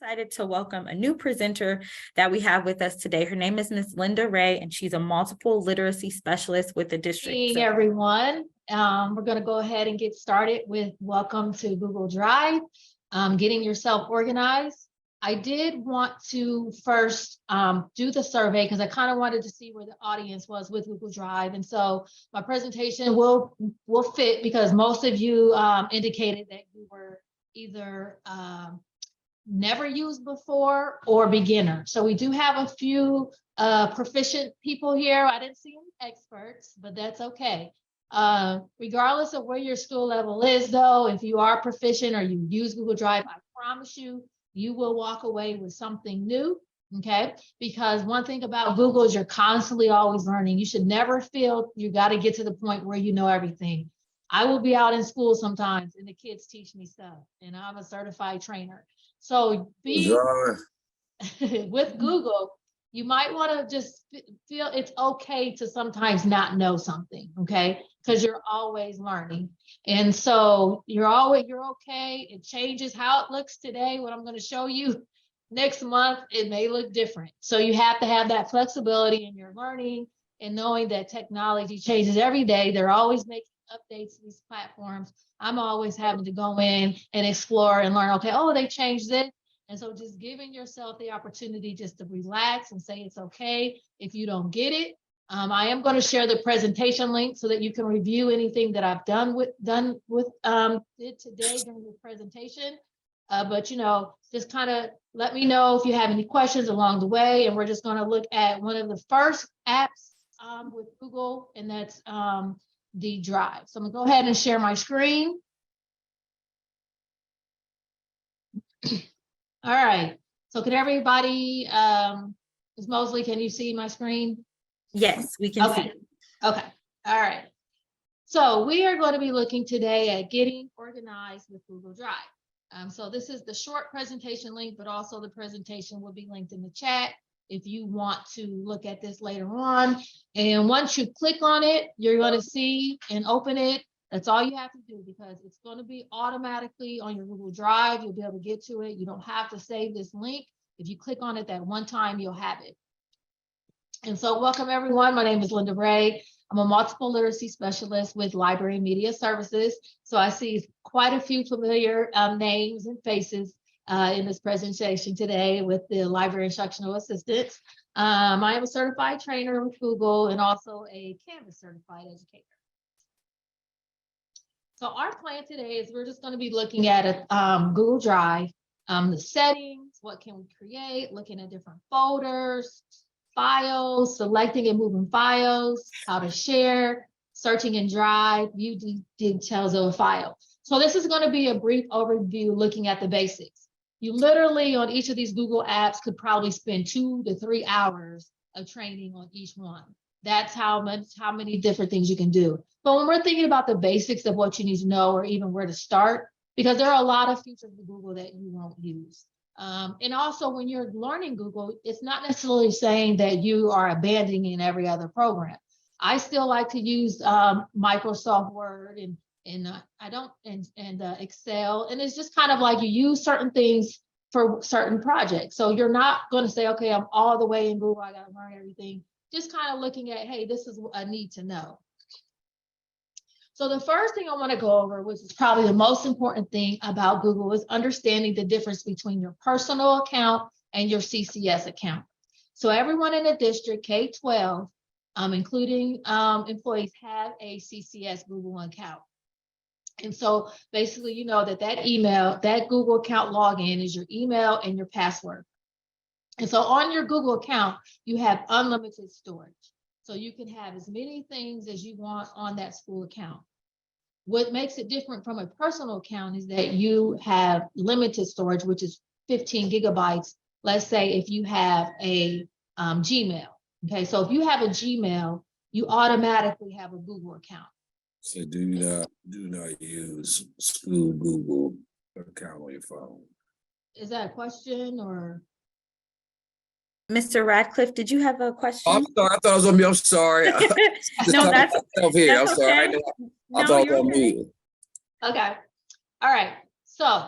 excited to welcome a new presenter that we have with us today. Her name is Ms. Lynda Ray, and she's a multiple literacy specialist with the district. Hey, everyone. We're going to go ahead and get started with welcome to Google Drive, getting yourself organized. I did want to first do the survey because I kind of wanted to see where the audience was with Google Drive. And so my presentation will fit because most of you indicated that you were either never used before or beginner. So we do have a few proficient people here. I didn't see any experts, but that's okay. Regardless of where your skill level is though, if you are proficient or you use Google Drive, I promise you, you will walk away with something new, okay? Because one thing about Google is you're constantly always learning. You should never feel you got to get to the point where you know everything. I will be out in school sometimes and the kids teach me stuff and I'm a certified trainer. So with Google, you might want to just feel it's okay to sometimes not know something, okay? Because you're always learning. And so you're okay. It changes how it looks today. What I'm going to show you next month, it may look different. So you have to have that flexibility in your learning and knowing that technology changes every day. They're always making updates to these platforms. I'm always having to go in and explore and learn, okay, oh, they changed this. And so just giving yourself the opportunity just to relax and say it's okay if you don't get it. I am going to share the presentation link so that you can review anything that I've done with it today during the presentation. But just kind of let me know if you have any questions along the way. And we're just going to look at one of the first apps with Google, and that's the Drive. So I'm going to go ahead and share my screen. All right, so can everybody, Ms. Mosley, can you see my screen? Yes, we can see. Okay, all right. So we are going to be looking today at getting organized with Google Drive. So this is the short presentation link, but also the presentation will be linked in the chat if you want to look at this later on. And once you click on it, you're going to see and open it. That's all you have to do because it's going to be automatically on your Google Drive. You'll be able to get to it. You don't have to save this link. If you click on it that one time, you'll have it. And so welcome everyone. My name is Lynda Ray. I'm a multiple literacy specialist with Library and Media Services. So I see quite a few familiar names and faces in this presentation today with the library instructional assistants. I am a certified trainer with Google and also a Canvas certified educator. So our plan today is we're just going to be looking at Google Drive, the settings, what can we create, looking at different folders, files, selecting and moving files, how to share, searching in Drive, view details of a file. So this is going to be a brief overview looking at the basics. You literally on each of these Google apps could probably spend 2 to 3 hours of training on each one. That's how many different things you can do. But when we're thinking about the basics of what you need to know or even where to start, because there are a lot of features of Google that you won't use. And also when you're learning Google, it's not necessarily saying that you are abandoning every other program. I still like to use Microsoft Word and Excel. And it's just kind of like you use certain things for certain projects. So you're not going to say, okay, I'm all the way in Google, I got to learn everything. Just kind of looking at, hey, this is what I need to know. So the first thing I want to go over, which is probably the most important thing about Google, is understanding the difference between your personal account and your CCS account. So everyone in the district, K-12, including employees, have a CCS Google account. And so basically, you know that email, that Google account login is your email and your password. And so on your Google account, you have unlimited storage. So you can have as many things as you want on that school account. What makes it different from a personal account is that you have limited storage, which is 15 gigabytes. Let's say if you have a Gmail. Okay, so if you have a Gmail, you automatically have a Google account. So do not use school Google account on your phone. Is that a question or? Mr. Radcliffe, did you have a question? Oh, I'm sorry. I thought it was on me. I'm sorry. No, that's here. I'm sorry. okay. I thought it was on me. Okay. All right. So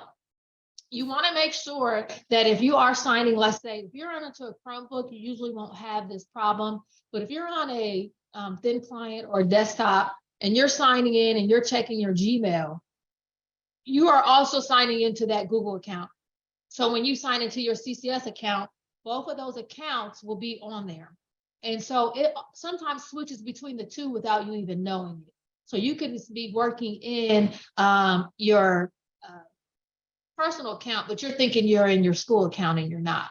you want to make sure that if you are signing, let's say, if you're onto a Chromebook, you usually won't have this problem. But if you're on a thin client or desktop and you're signing in and you're checking your Gmail, you are also signing into that Google account. So when you sign into your CCS account, both of those accounts will be on there. And so it sometimes switches between the two without you even knowing it. So you could be working in your personal account, but you're thinking you're in your school account and you're not.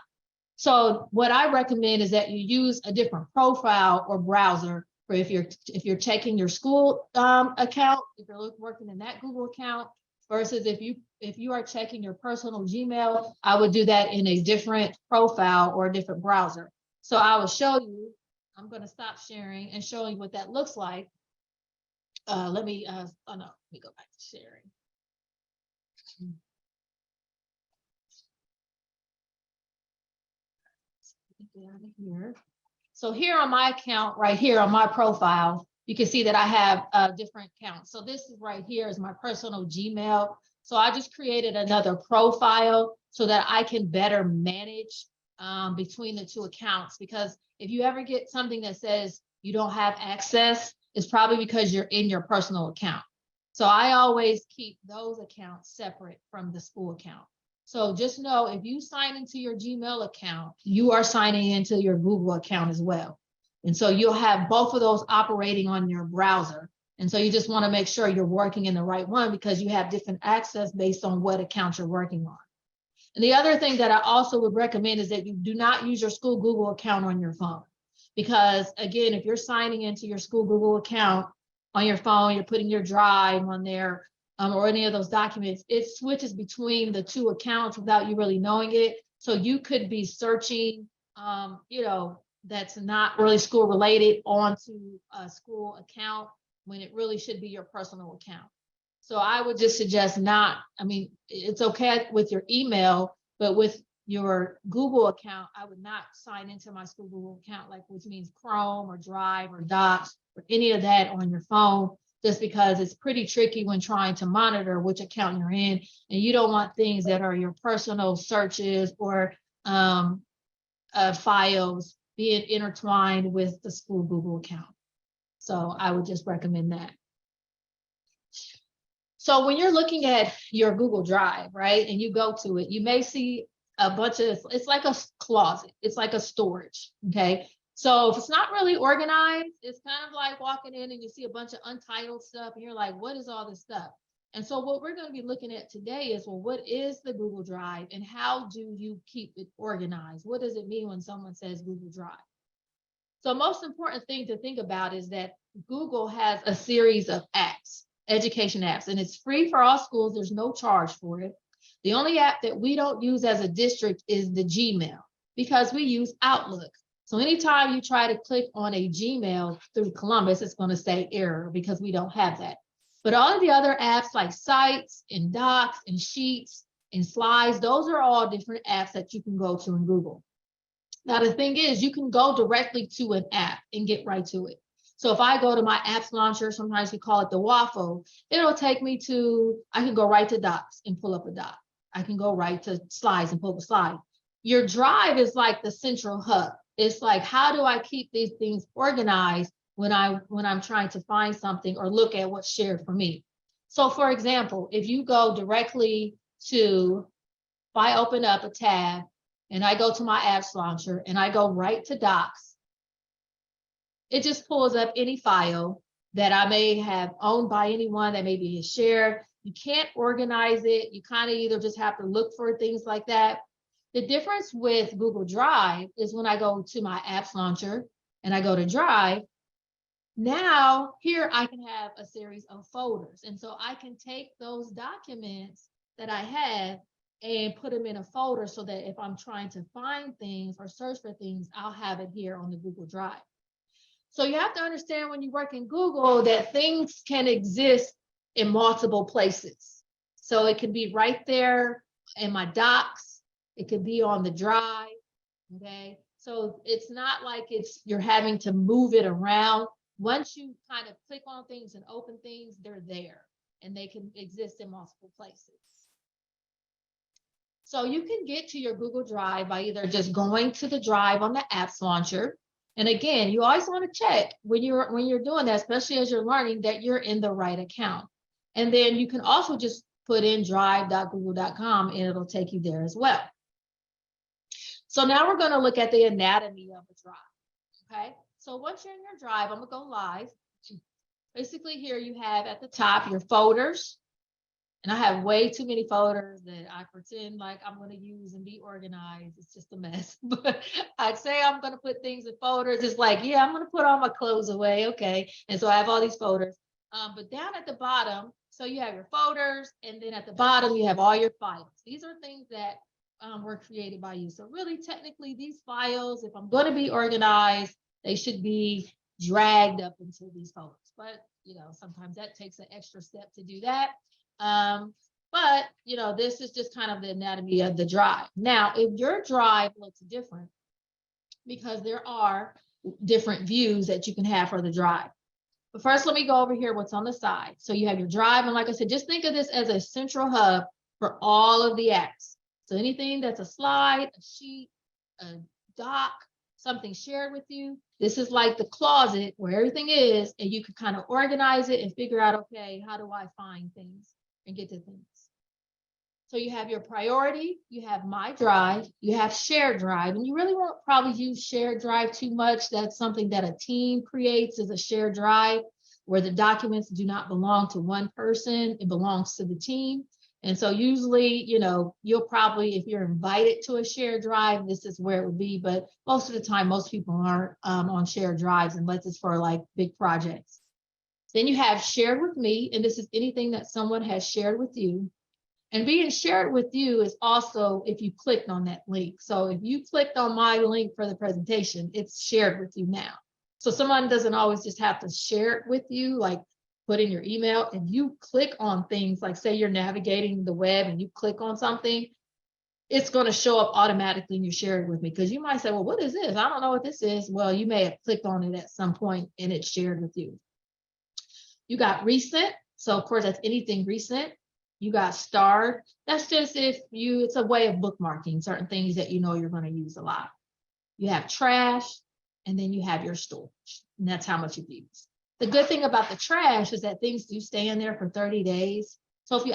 So what I recommend is that you use a different profile or browser for if you're checking your school account, if you're working in that Google account, versus if you are checking your personal Gmail, I would do that in a different profile or a different browser. So I will show you. I'm going to stop sharing and show you what that looks like. Let me go back to sharing. Here. So here on my account, right here on my profile, you can see that I have different accounts. So this is right here is my personal Gmail. So I just created another profile so that I can better manage between the two accounts. Because if you ever get something that says you don't have access, it's probably because you're in your personal account. So I always keep those accounts separate from the school account. So just know if you sign into your Gmail account, you are signing into your Google account as well. And so you'll have both of those operating on your browser. And so you just want to make sure you're working in the right one because you have different access based on what account you're working on. And the other thing that I also would recommend is that you do not use your school Google account on your phone. Because again, if you're signing into your school Google account on your phone, you're putting your drive on there, or any of those documents, it switches between the two accounts without you really knowing it. So you could be searching, that's not really school related onto a school account when it really should be your personal account. So I would just suggest it's okay with your email, but with your Google account, I would not sign into my school Google account, which means Chrome or Drive or Docs or any of that on your phone, just because it's pretty tricky when trying to monitor which account you're in. And you don't want things that are your personal searches or files being intertwined with the school Google account. So I would just recommend that. So when you're looking at your Google Drive, right, and you go to it, you may see a bunch of, it's like a closet. It's like a storage, okay? So if it's not really organized, it's kind of like walking in and you see a bunch of untitled stuff and you're like, what is all this stuff? And so what we're going to be looking at today is, well, what is the Google Drive and how do you keep it organized? What does it mean when someone says Google Drive? So most important thing to think about is that Google has a series of apps, education apps, and it's free for all schools. There's no charge for it. The only app that we don't use as a district is the Gmail because we use Outlook. So anytime you try to click on a Gmail through Columbus, it's going to say error because we don't have that. But all of the other apps like Sites and Docs and Sheets and Slides, those are all different apps that you can go to in Google. Now, the thing is, you can go directly to an app and get right to it. So if I go to my apps launcher, sometimes we call it the waffle, it'll take me I can go right to Docs and pull up a doc. I can go right to Slides and pull up a slide. Your Drive is like the central hub. It's like, how do I keep these things organized when I'm trying to find something or look at what's shared for me? So for example, if you go directly if I open up a tab and I go to my apps launcher and I go right to Docs, it just pulls up any file that I may have owned by anyone that maybe is shared. You can't organize it. You kind of either just have to look for things like that. The difference with Google Drive is when I go to my apps launcher and I go to Drive, now here I can have a series of folders. And so I can take those documents that I have and put them in a folder so that if I'm trying to find things or search for things, I'll have it here on the Google Drive. So you have to understand when you work in Google that things can exist in multiple places. So it could be right there in my Docs. It could be on the Drive, okay? So it's not like you're having to move it around. Once you kind of click on things and open things, they're there and they can exist in multiple places. So you can get to your Google Drive by either just going to the Drive on the apps launcher. And again, you always want to check when you're doing that, especially as you're learning, that you're in the right account. And then you can also just put in drive.google.com and it'll take you there as well. So now we're going to look at the anatomy of a drive. Okay. So once you're in your drive, I'm going to go live. Basically here you have at the top your folders. And I have way too many folders that I pretend like I'm going to use and be organized. It's just a mess. But I'd say I'm going to put things in folders. It's like, yeah, I'm going to put all my clothes away. Okay. And so I have all these folders. But down at the bottom, so you have your folders, and then at the bottom, you have all your files. These are things that were created by you. So really, technically, these files, if I'm going to be organized, they should be dragged up into these folders. But, sometimes that takes an extra step to do that. But this is just kind of the anatomy of the drive. Now, if your drive looks different, because there are different views that you can have for the drive. But first, let me go over here what's on the side. So you have your drive, and like I said, just think of this as a central hub for all of the apps. So anything that's a slide, a sheet, a doc, something shared with you, this is like the closet where everything is, and you can kind of organize it and figure out, okay, how do I find things and get to things? So you have your priority, you have my drive, you have shared drive, and you really won't probably use shared drive too much. That's something that a team creates, is a shared drive where the documents do not belong to one person, it belongs to the team. And so usually, you'll probably, if you're invited to a shared drive, this is where it would be. But most of the time, most people aren't on shared drives unless it's for like big projects. Then you have shared with me, and this is anything that someone has shared with you. And being shared with you is also if you clicked on that link. So if you clicked on my link for the presentation, it's shared with you now. So someone doesn't always just have to share it with you, like put in your email. If you click on things, like say you're navigating the web and you click on something, it's going to show up automatically and you share it with me. Because you might say, well, what is this? I don't know what this is. Well, you may have clicked on it at some point and it's shared with you. You got recent. So of course, that's anything recent. You got starred. That's just it's a way of bookmarking certain things that you're going to use a lot. You have trash, and then you have your storage, and that's how much you've used. The good thing about the trash is that things do stay in there for 30 days. So if you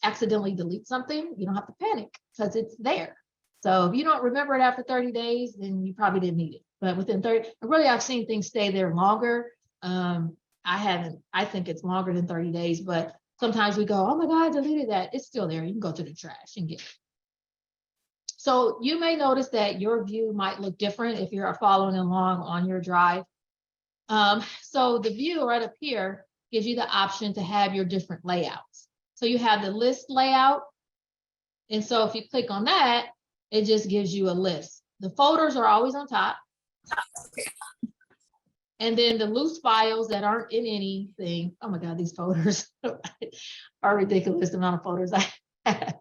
accidentally delete something, you don't have to panic because it's there. So if you don't remember it after 30 days, then you probably didn't need it. But within 30, really, I've seen things stay there longer. I think it's longer than 30 days, but sometimes we go, oh my God, I deleted that. It's still there. You can go to the trash and get it. So you may notice that your view might look different if you're following along on your drive. So the view right up here gives you the option to have your different layouts. So you have the list layout. And so if you click on that, it just gives you a list. The folders are always on top. And then the loose files that aren't in anything. Oh my God, these folders are ridiculous, the amount of folders I have.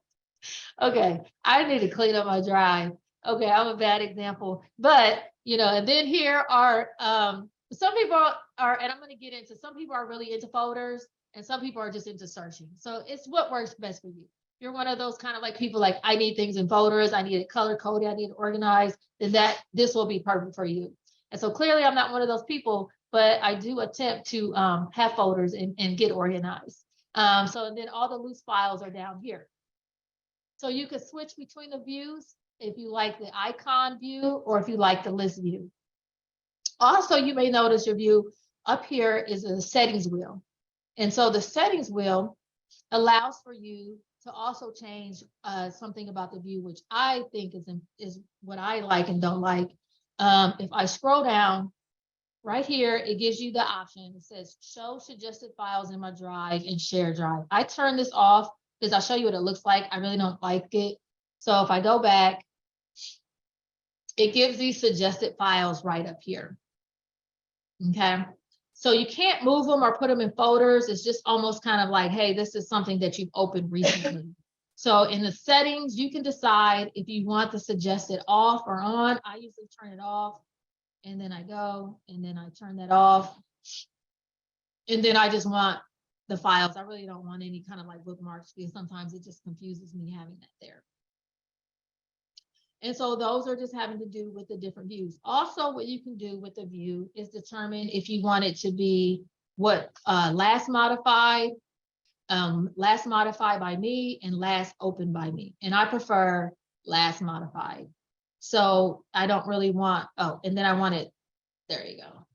Okay, I need to clean up my drive. Okay, I'm a bad example. But, and then here are, some people are, and I'm going to get into, some people are really into folders and some people are just into searching. So it's what works best for you. If you're one of those kind of like people like, I need things in folders, I need it color coded, I need it organized, then this will be perfect for you. And so clearly I'm not one of those people, but I do attempt to have folders and get organized. So then all the loose files are down here. So you can switch between the views if you like the icon view or if you like the list view. Also, you may notice your view up here is a settings wheel. And so the settings wheel allows for you to also change something about the view, which I think is what I like and don't like. If I scroll down right here, it gives you the option. It says show suggested files in my drive and share drive. I turn this off because I'll show you what it looks like. I really don't like it. So if I go back, it gives these suggested files right up here. Okay. So you can't move them or put them in folders. It's just almost kind of like, hey, this is something that you've opened recently. So in the settings, you can decide if you want the suggested off or on. I usually turn it off and then I go and then I turn that off. And then I just want the files. I really don't want any kind of like bookmarks because sometimes it just confuses me having that there. And so those are just having to do with the different views. Also, what you can do with the view is determine if you want it to be what last modified by me and last opened by me. And I prefer last modified. So I don't really want, oh, and then I want it, there you go.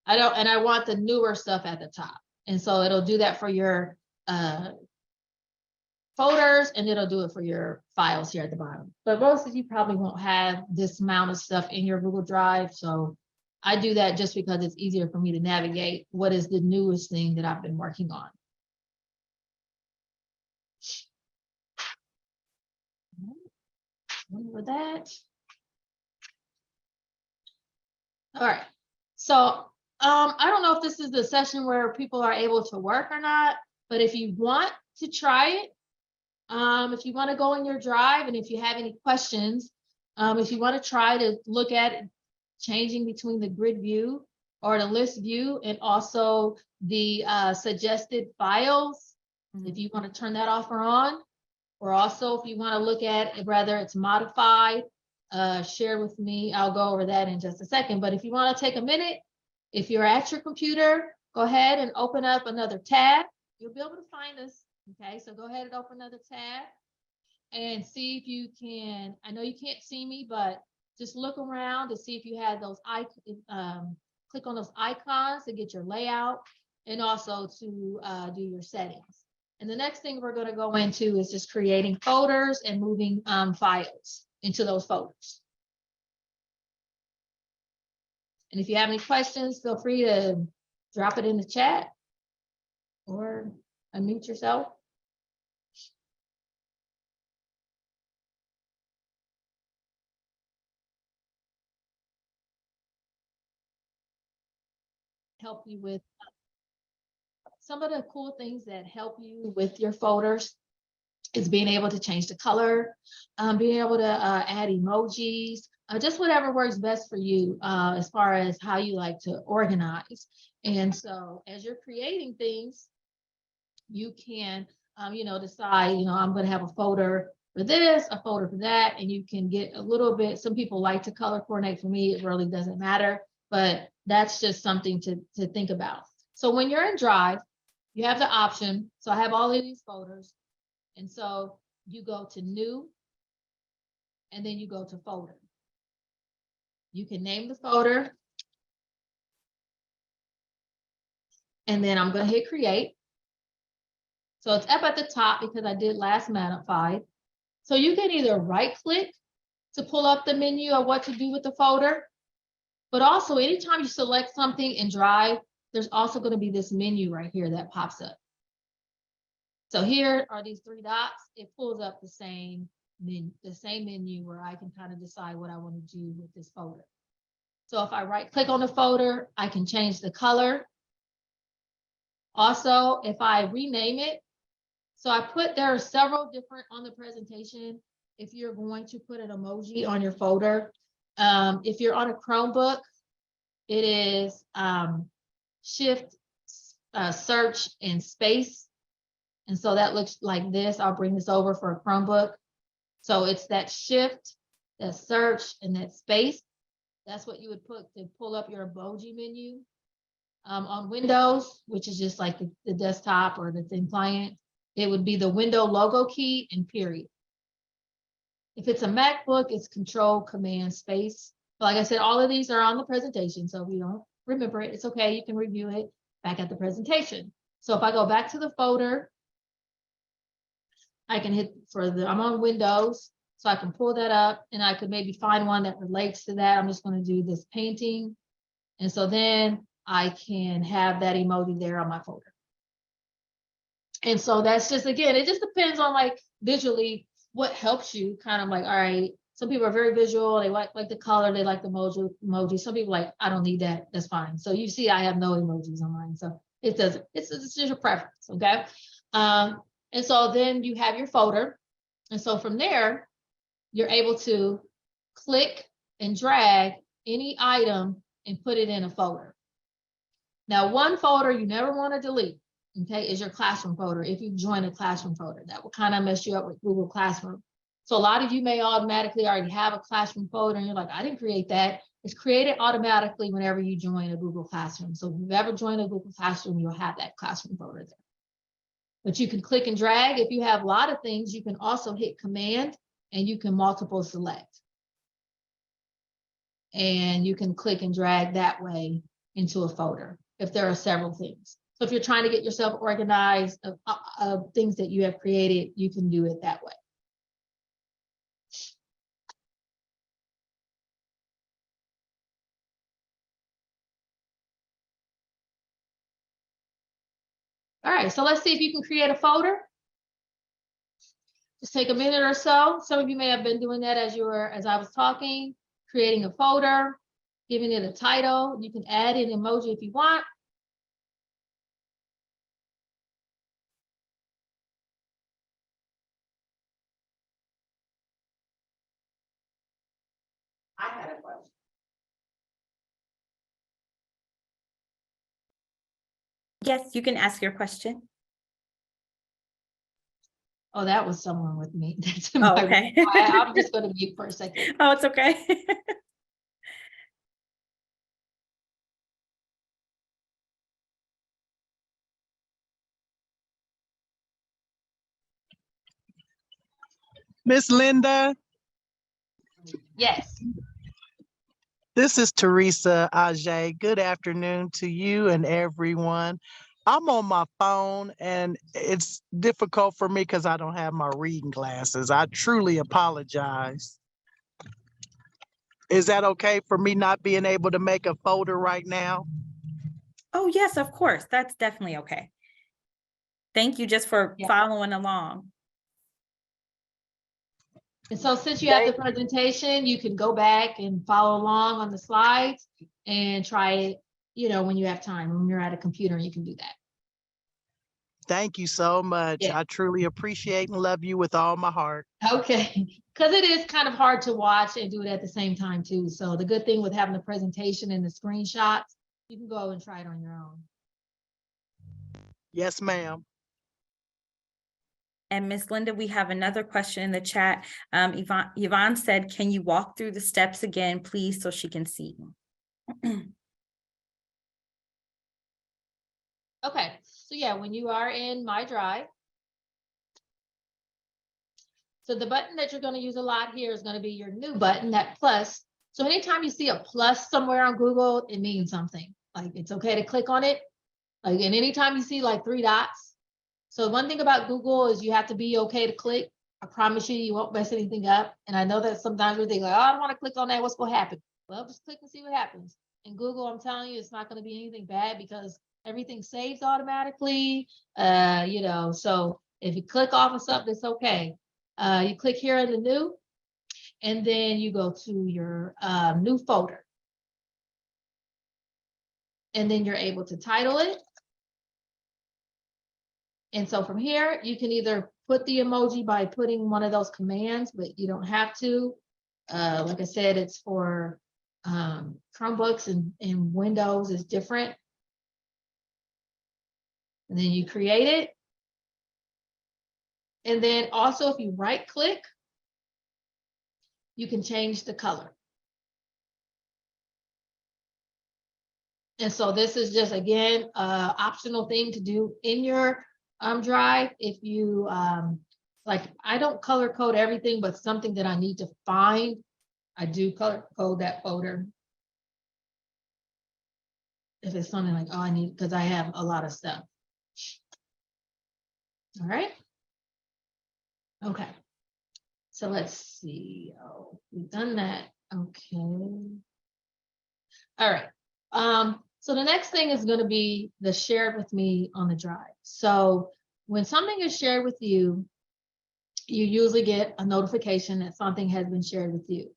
I want the newer stuff at the top. And so it'll do that for your folders, and it'll do it for your files here at the bottom. But most of you probably won't have this amount of stuff in your Google Drive. So I do that just because it's easier for me to navigate what is the newest thing that I've been working on. With that. All right. So I don't know if this is the session where people are able to work or not, but if you want to try it, if you want to go in your drive, and if you have any questions, if you want to try to look at it, changing between the grid view or the list view and also the suggested files, if you want to turn that off or on, or also if you want to look at whether it's modified, share with me. I'll go over that in just a second. But if you want to take a minute, if you're at your computer, go ahead and open up another tab. You'll be able to find us. Okay, so go ahead and open another tab and see if you can. I know you can't see me, but just look around to see if you have those click on those icons to get your layout and also to do your settings. And the next thing we're going to go into is just creating folders and moving files into those folders. And if you have any questions, feel free to drop it in the chat or unmute yourself. Help you with some of the cool things that help you with your folders is being able to change the color, being able to add emojis, just whatever works best for you as far as how you like to organize. And so as you're creating things, you can, decide, I'm going to have a folder for this, a folder for that, and you can get a little bit, some people like to color coordinate. For me, it really doesn't matter, but that's just something to think about. So when you're in Drive, you have the option. So I have all of these folders. And so you go to New, and then you go to Folder. You can name the folder. And then I'm going to hit Create. So it's up at the top because I did last modified. So you can either right click to pull up the menu of what to do with the folder, but also anytime you select something in Drive, there's also going to be this menu right here that pops up. So here are these three dots. It pulls up the same menu where I can kind of decide what I want to do with this folder. So if I right click on the folder, I can change the color. Also, if I rename it, so there are several different on the presentation. If you're going to put an emoji on your folder, if you're on a Chromebook, it is Shift, Search, and Space. And so that looks like this. I'll bring this over for a Chromebook. So it's that Shift, that Search, and that Space. That's what you would put to pull up your emoji menu. On Windows, which is just like the desktop or the thin client, it would be the window logo key and period. If it's a MacBook, it's Control, Command, Space. But like I said, all of these are on the presentation. So if you don't remember it, it's okay. You can review it back at the presentation. So if I go back to the folder, I can hit I'm on Windows, so I can pull that up and I could maybe find one that relates to that. I'm just going to do this painting. And so then I can have that emoji there on my folder. And so that's just, again, it just depends on like visually what helps you kind of like, all right, some people are very visual. They like the color, they like the emoji. Some people like, I don't need that. That's fine. So you see, I have no emojis on mine. So it doesn't, it's just your preference. Okay. And so then you have your folder. And so from there, you're able to click and drag any item and put it in a folder. Now, one folder you never want to delete. okay, is your classroom folder. If you join a classroom folder, that will kind of mess you up with Google Classroom. So a lot of you may automatically already have a classroom folder and you're like, I didn't create that. It's created automatically whenever you join a Google Classroom. So if you've ever joined a Google Classroom, you'll have that classroom folder there. But you can click and drag. If you have a lot of things, you can also hit Command and you can multiple select. And you can click and drag that way into a folder if there are several things. So if you're trying to get yourself organized of things that you have created, you can do it that way. All right, so let's see if you can create a folder. Just take a minute or so. Some of you may have been doing that as I was talking, creating a folder, giving it a title. You can add an emoji if you want. I had a question. Yes, you can ask your question. Oh, that was someone with me. That's Oh, okay. I'm just going to mute for a second. Oh, it's okay. Miss Linda, Yes. this is Teresa Ajay. Good afternoon to you and everyone. I'm on my phone and it's difficult for me because I don't have my reading glasses. I truly apologize. Is that okay for me not being able to make a folder right now? Oh, yes, of course. That's definitely okay. Thank you just for Yeah. following along. And so since you have the presentation, you can go back and follow along on the slides and try it, when you have time, when you're at a computer, you can do that. Thank you so much. Yeah. I truly appreciate and love you with all my heart. Okay, because it is kind of hard to watch and do it at the same time too. So the good thing with having the presentation and the screenshots, you can go and try it on your own. Yes, ma'am. And Miss Linda, we have another question in the chat. Yvonne said, can you walk through the steps again, please, so she can see? Okay, so yeah, when you are in My Drive, so the button that you're going to use a lot here is going to be your new button, that plus. So anytime you see a plus somewhere on Google, it means something. Like it's okay to click on it. Like, and anytime you see like 3 dots. So one thing about Google is you have to be okay to click. I promise you, you won't mess anything up. And I know that sometimes we think like, oh, I don't want to click on that. What's going to happen? Well, just click and see what happens. In Google, I'm telling you, it's not going to be anything bad because everything saves automatically. So if you click off of something, it's okay. You click here in the new, and then you go to your new folder. And then you're able to title it. And so from here, you can either put the emoji by putting one of those commands, but you don't have to. Like I said, it's for Chromebooks and Windows is different. And then you create it. And then also if you right click, you can change the color. And so this is just, again, optional thing to do in your Drive. If you, like, I don't color code everything, but something that I need to find, I do color code that folder. If it's something like, oh, I need, because I have a lot of stuff. All right. Okay. So let's see. Oh, we've done that. Okay. All right. So the next thing is going to be the shared with me on the Drive. So when something is shared with you, you usually get a notification that something has been shared with you.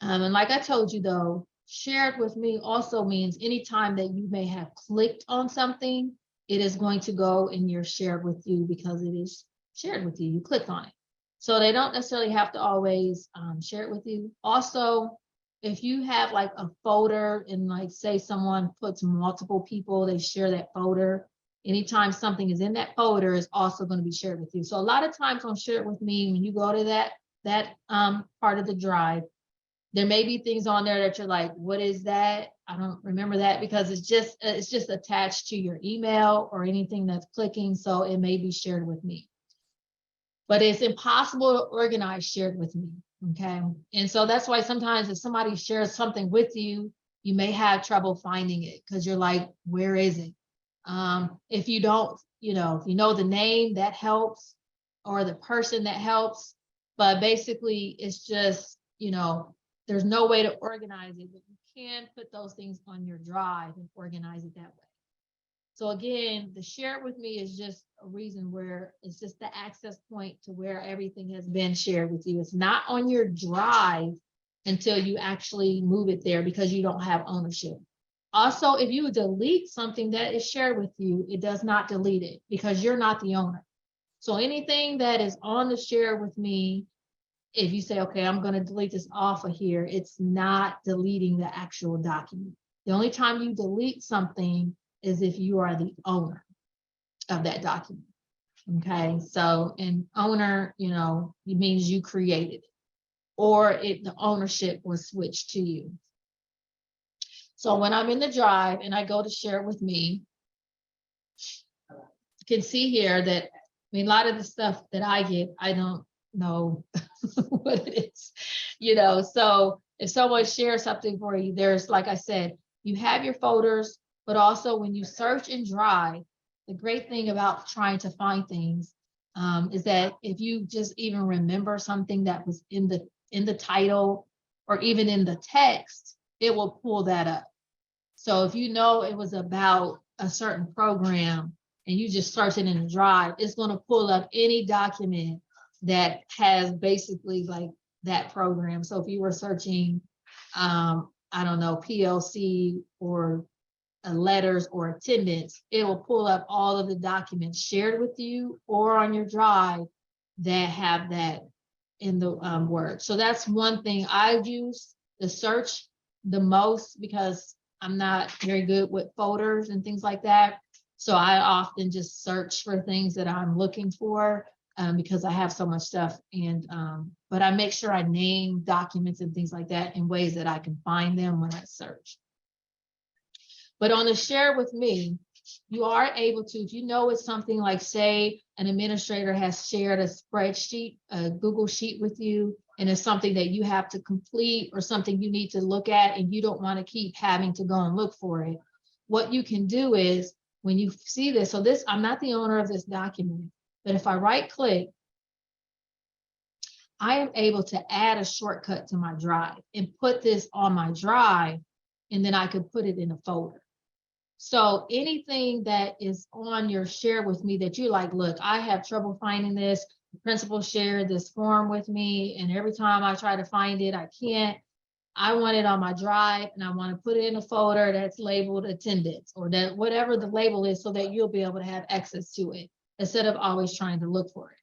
And like I told you though, shared with me also means anytime that you may have clicked on something, it is going to go in your shared with you because it is shared with you. You click on it. So they don't necessarily have to always share it with you. Also, if you have like a folder and like say someone puts multiple people, they share that folder, anytime something is in that folder, is also going to be shared with you. So a lot of times on Share It With Me, when you go to that part of the drive, there may be things on there that you're like, what is that? I don't remember that, because it's just attached to your email or anything that's clicking. So it may be shared with me. But it's impossible to organize Shared With Me. Okay. And so that's why sometimes if somebody shares something with you, you may have trouble finding it because you're like, where is it? If you don't, if you know the name, that helps, or the person, that helps. But basically, it's just, there's no way to organize it, but you can put those things on your drive and organize it that way. So again, the Share It With Me is just a reason where it's just the access point to where everything has been shared with you. It's not on your drive until you actually move it there, because you don't have ownership. Also, if you delete something that is shared with you, it does not delete it because you're not the owner. So anything that is on the Share With Me, if you say, okay, I'm going to delete this off of here, it's not deleting the actual document. The only time you delete something is if you are the owner of that document. Okay, so an owner, it means you created it, or the ownership was switched to you. So when I'm in the drive and I go to Share It With Me, you can see here that, a lot of the stuff that I get, I don't know what it is, so if someone shares something for you, there's, like I said, you have your folders, but also when you search in Drive, the great thing about trying to find things is that if you just even remember something that was in the title or even in the text, it will pull that up. So if you know it was about a certain program and you just search it in the Drive, it's going to pull up any document that has basically like that program. So if you were searching, I don't know, PLC or letters or attendance, it will pull up all of the documents shared with you or on your Drive that have that in the Word. So that's one thing I use the search the most, because I'm not very good with folders and things like that. So I often just search for things that I'm looking for because I have so much stuff. And but I make sure I name documents and things like that in ways that I can find them when I search. But on the Share With Me, you are able to, if you know it's something like, say, an administrator has shared a spreadsheet, a Google Sheet with you, and it's something that you have to complete or something you need to look at and you don't want to keep having to go and look for it. What you can do is, when you see this, so this, I'm not the owner of this document, but if I right click, I am able to add a shortcut to my Drive and put this on my Drive, and then I could put it in a folder. So anything that is on your Share With Me that you like, look, I have trouble finding this. The principal shared this form with me, and every time I try to find it, I can't. I want it on my Drive, and I want to put it in a folder that's labeled attendance, or that whatever the label is, so that you'll be able to have access to it instead of always trying to look for it.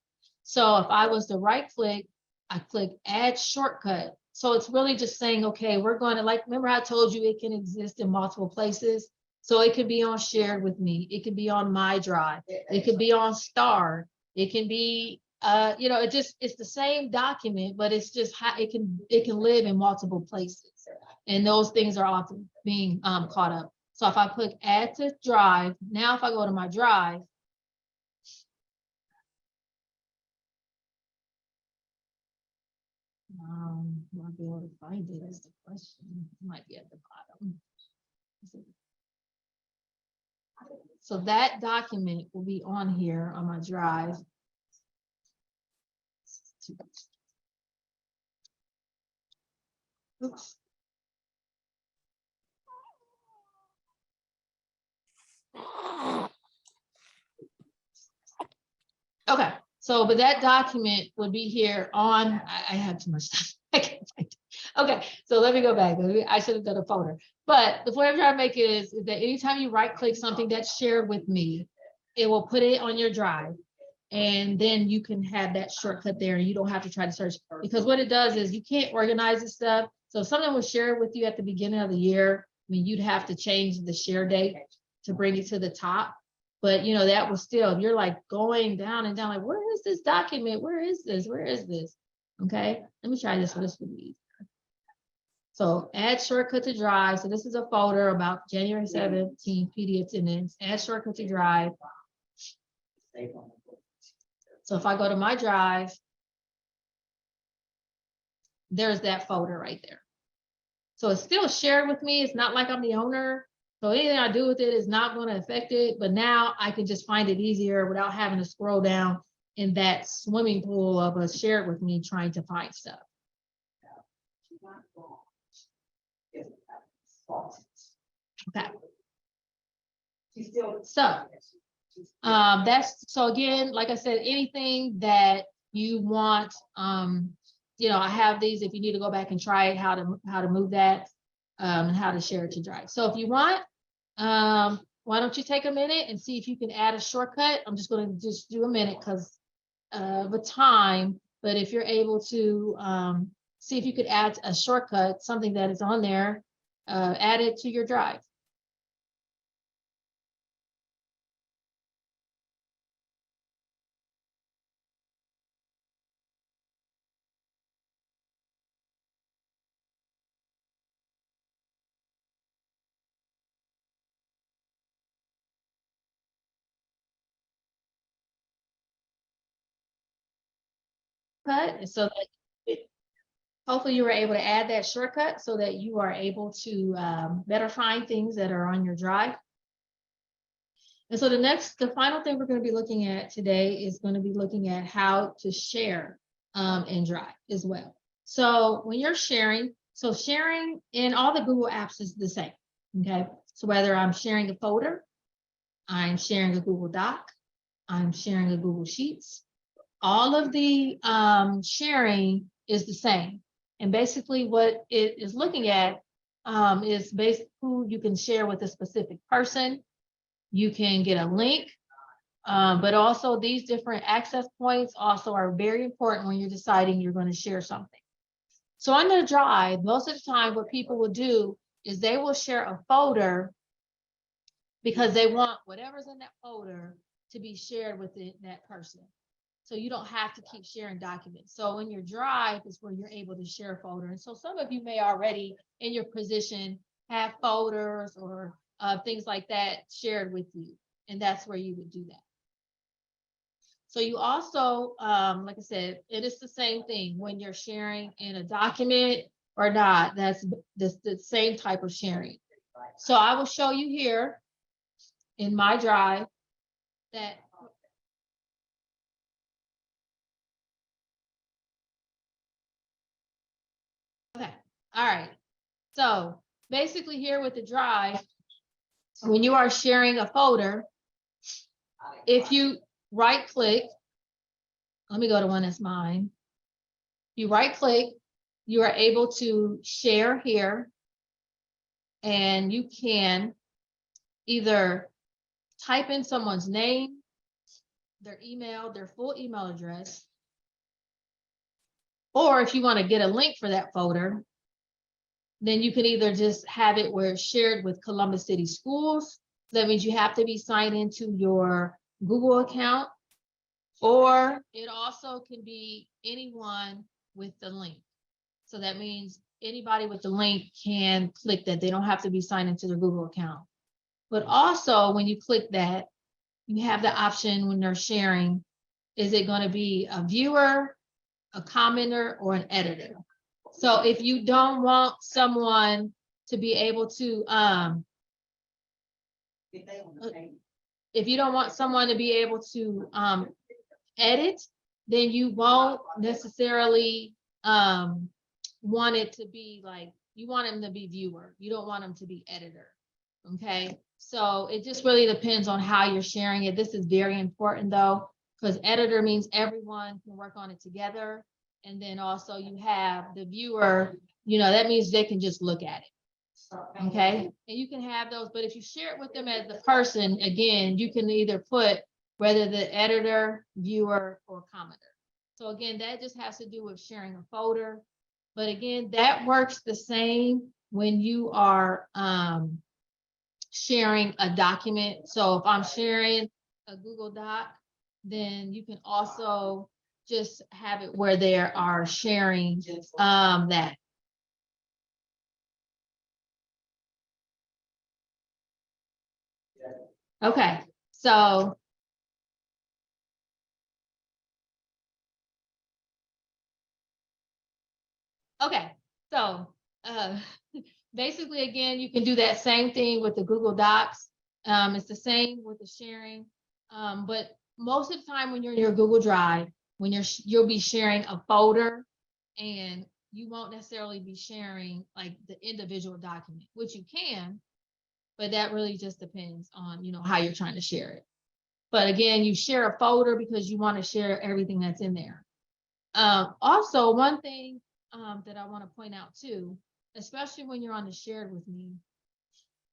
So if I was to right click, I click Add Shortcut. So it's really just saying, okay, we're going to, like, remember I told you it can exist in multiple places. So it could be on Shared With Me. It could be on my Drive. It could be on Star. It can be, it's the same document, but it's just how it can live in multiple places. And those things are often being caught up. So if I put Add to Drive, now if I go to my Drive, will I be able to find it is the question. It might be at the bottom. So that document will be on here on my Drive. Oops. Okay, so but that document would be here on, I have too much stuff. I can't find it. Okay, so let me go back. I should have done a folder. But the point I'm trying to make is that anytime you right click something that's shared with me, it will put it on your Drive. And then you can have that shortcut there and you don't have to try to search, because what it does is you can't organize this stuff. So if something was shared with you at the beginning of the year, I mean, you'd have to change the share date to bring it to the top. But you know, that was still, you're like going down and down, like, where is this document? Where is this? Where is this? Okay, let me try this for this would be easier. So add shortcut to drive. So this is a folder about January 17th PD attendance. Add shortcut to drive. So if I go to my drive, there's that folder right there. So it's still shared with me. It's not like I'm the owner. So anything I do with it is not going to affect it. But now I can just find it easier without having to scroll down in that swimming pool of a shared with me trying to find stuff. Okay. So that's, so again, like I said, anything that you want, you know, I have these if you need to go back and try it, how to move that, and how to share it to drive. So if you want, why don't you take a minute and see if you can add a shortcut? I'm just going to just do a minute because of the time, but if you're able to see if you could add a shortcut, something that is on there, add it to your drive. Cut so that hopefully you were able to add that shortcut so that you are able to better find things that are on your drive. And so the final thing we're going to be looking at today is going to be looking at how to share in Drive as well. So when you're sharing, so sharing in all the Google apps is the same. Okay, so whether I'm sharing a folder, I'm sharing a Google Doc, I'm sharing a Google Sheets, all of the sharing is the same. And basically what it is looking at is basically who you can share with a specific person. You can get a link, but also these different access points also are very important when you're deciding you're going to share something. So on the drive, most of the time what people will do is they will share a folder because they want whatever's in that folder to be shared with that person. So you don't have to keep sharing documents. So in your drive is where you're able to share a folder. And so some of you may already in your position have folders or things like that shared with you. And that's where you would do that. So you also, like I said, it is the same thing when you're sharing in a document or not. That's the same type of sharing. So I will show you here in my drive that okay, all right. So basically here with the drive, when you are sharing a folder, if you right click, let me go to one that's mine. You right click, you are able to share here, and you can either type in someone's name, their email, their full email address, or if you want to get a link for that folder, then you can either just have it where it's shared with Columbus City Schools. That means you have to be signed into your Google account, or it also can be anyone with the link. So that means anybody with the link can click that. They don't have to be signed into their Google account. But also when you click that, you have the option when they're sharing, is it going to be a viewer, a commenter, or an editor? So if you don't want someone to be able to, if you don't want someone to be able to edit, then you won't necessarily want it to be like, you want them to be viewer. You don't want them to be editor. Okay. So it just really depends on how you're sharing it. This is very important though, because editor means everyone can work on it together. And then also you have the viewer, you know, that means they can just look at it. Okay. And you can have those, but if you share it with them as the person, again, you can either put whether the editor, viewer, or commenter. So again, that just has to do with sharing a folder. But again, that works the same when you are sharing a document. So if I'm sharing a Google Doc, then you can also just have it where they are sharing that. Okay, so okay, so basically, again, you can do that same thing with the Google Docs. It's the same with the sharing, but most of the time when you're in your Google Drive, when you'll be sharing a folder, and you won't necessarily be sharing like the individual document, which you can, but that really just depends on how you're trying to share it. But again, you share a folder because you want to share everything that's in there. Also, one thing that I want to point out too, especially when you're on the shared with me,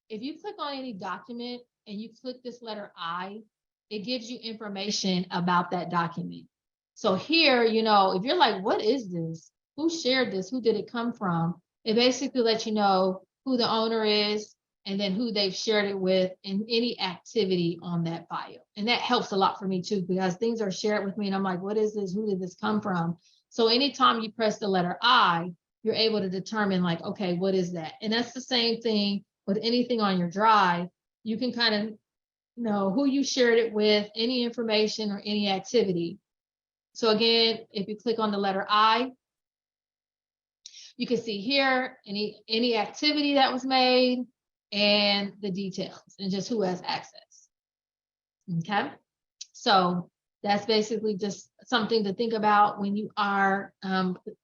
if you click on any document and you click this letter I, it gives you information about that document. So here, if you're like, what is this? Who shared this? Who did it come from? It basically lets you know who the owner is and then who they've shared it with and any activity on that file. And that helps a lot for me too, because things are shared with me and I'm like, what is this? Who did this come from? So anytime you press the letter I, you're able to determine like, okay, what is that? And that's the same thing with anything on your drive. You can kind of know who you shared it with, any information or any activity. So again, if you click on the letter I, you can see here any activity that was made and the details and just who has access. Okay, so that's basically just something to think about when you are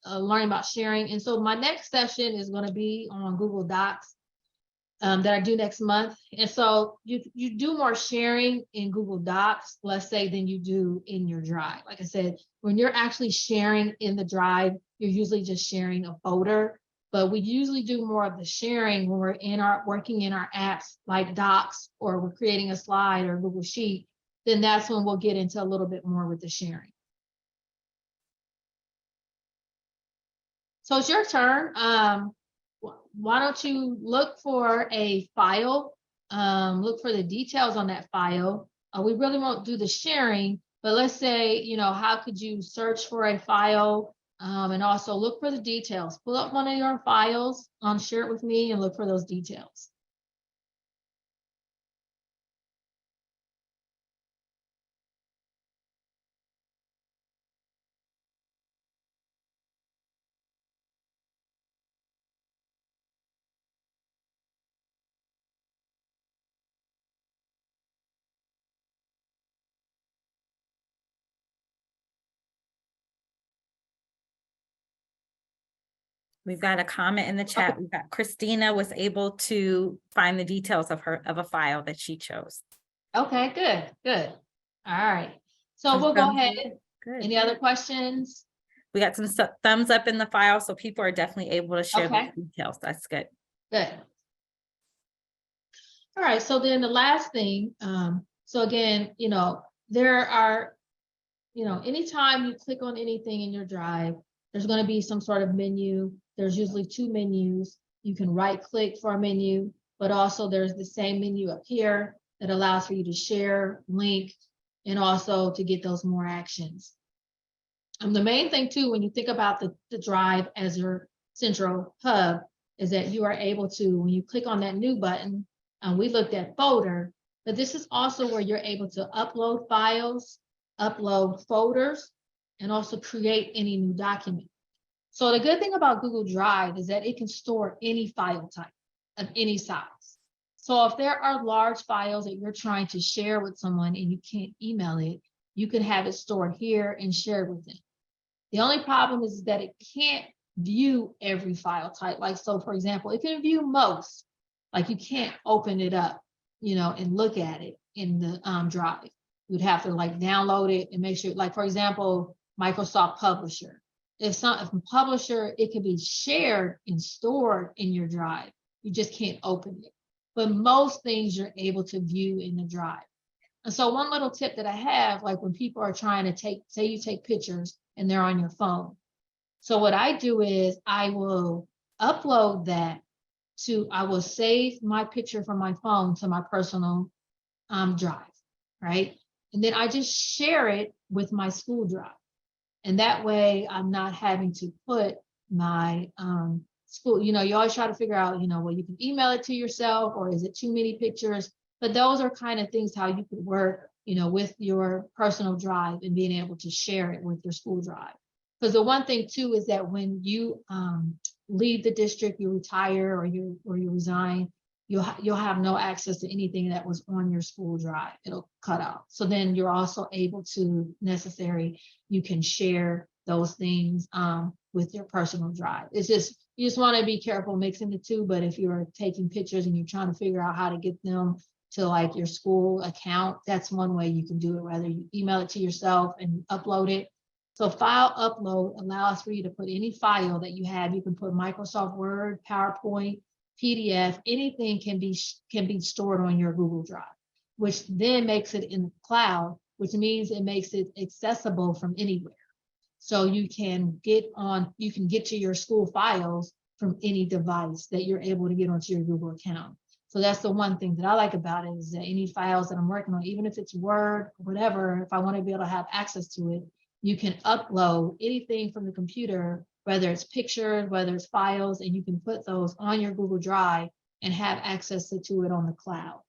learning about sharing. And so my next session is going to be on Google Docs that I do next month. And so you do more sharing in Google Docs, let's say, than you do in your Drive. Like I said, when you're actually sharing in the Drive, you're usually just sharing a folder, but we usually do more of the sharing when we're working in our apps like Docs, or we're creating a slide or Google Sheet. Then that's when we'll get into a little bit more with the sharing. So it's your turn. Why don't you look for a file, look for the details on that file. We really won't do the sharing, but let's say, how could you search for a file and also look for the details. Pull up one of your files, share it with me and look for those details. We've got a comment in the chat. We've got Christina was able to find the details of a file that she chose. Okay, good. All right. So Some we'll go thumbs up. ahead. Good. Any other questions? We got some thumbs up in the file, so people are definitely able to share Okay. the details. That's good. Good. All right. So then the last thing, so again, there are, anytime you click on anything in your Drive, there's going to be some sort of menu. There's usually two menus. You can right click for a menu, but also there's the same menu up here that allows for you to share, link, and also to get those more actions. The main thing too, when you think about the Drive as your central hub, is that you are able to, when you click on that new button, we looked at folder, but this is also where you're able to upload files, upload folders, and also create any new document. So the good thing about Google Drive is that it can store any file type of any size. So if there are large files that you're trying to share with someone and you can't email it, you can have it stored here and shared with them. The only problem is that it can't view every file type. Like, so for example, it can view most, like you can't open it up, and look at it in the Drive. You'd have to like download it and make sure, like, for example, Microsoft Publisher. If Publisher, it can be shared and stored in your Drive. You just can't open it. But most things you're able to view in the Drive. And so one little tip that I have, like when people are trying to say you take pictures and they're on your phone. So what I do is I will upload that I will save my picture from my phone to my personal Drive, right? And then I just share it with my school drive. And that way I'm not having to put my school, you always try to figure out, well, you can email it to yourself, or is it too many pictures? But those are kind of things how you could work, with your personal drive and being able to share it with your school drive. Because the one thing too is that when you leave the district, you retire or you resign, you'll have no access to anything that was on your school drive. It'll cut off. So then you're also able to you can share those things with your personal drive. It's just, you just want to be careful mixing the two. But if you're taking pictures and you're trying to figure out how to get them to like your school account, that's one way you can do it. Whether you email it to yourself and upload it. So file upload allows for you to put any file that you have. You can put Microsoft Word, PowerPoint, PDF, anything can be stored on your Google Drive, which then makes it in the cloud, which means it makes it accessible from anywhere. So you can get to your school files from any device that you're able to get onto your Google account. So that's the one thing that I like about it, is that any files that I'm working on, even if it's Word or whatever, if I want to be able to have access to it, you can upload anything from the computer, whether it's pictures, whether it's files, and you can put those on your Google Drive and have access to it on the cloud.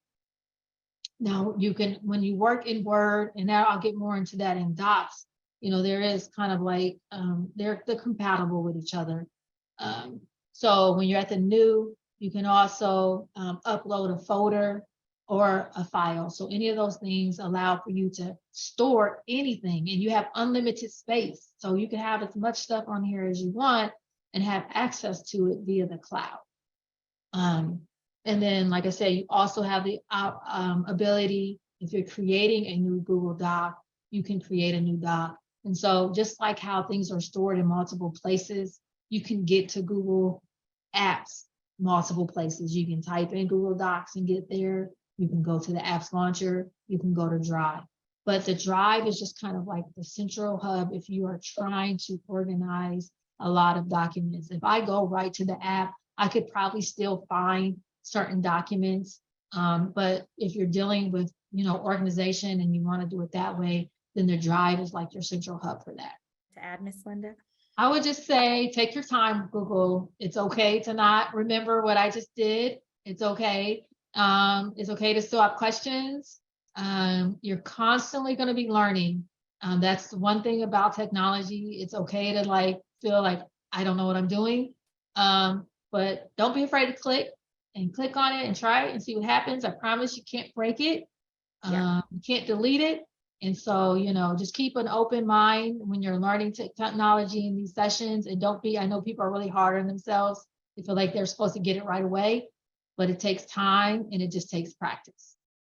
Now you can, when you work in Word, and now I'll get more into that in Docs, there is kind of like, they're compatible with each other. So when you're at the new, you can also upload a folder or a file. So any of those things allow for you to store anything, and you have unlimited space. So you can have as much stuff on here as you want and have access to it via the cloud. And then, like I said, you also have the ability, if you're creating a new Google Doc, you can create a new doc. And so just like how things are stored in multiple places, you can get to Google Apps multiple places. You can type in Google Docs and get there. You can go to the apps launcher. You can go to Drive. But the Drive is just kind of like the central hub if you are trying to organize a lot of documents. If I go right to the app, I could probably still find certain documents. But if you're dealing with, organization and you want to do it that way, then the Drive is like your central hub for that. To add, Ms. Lynda? I would just say, take your time, Google. It's okay to not remember what I just did. It's okay. It's okay to still have questions. You're constantly going to be learning. That's the one thing about technology. It's okay to feel like I don't know what I'm doing. But don't be afraid to click on it and try it and see what happens. I promise you can't break it. You can't delete it. And so, just keep an open mind when you're learning technology in these sessions, and I know people are really hard on themselves. They feel like they're supposed to get it right away, but it takes time and it just takes practice.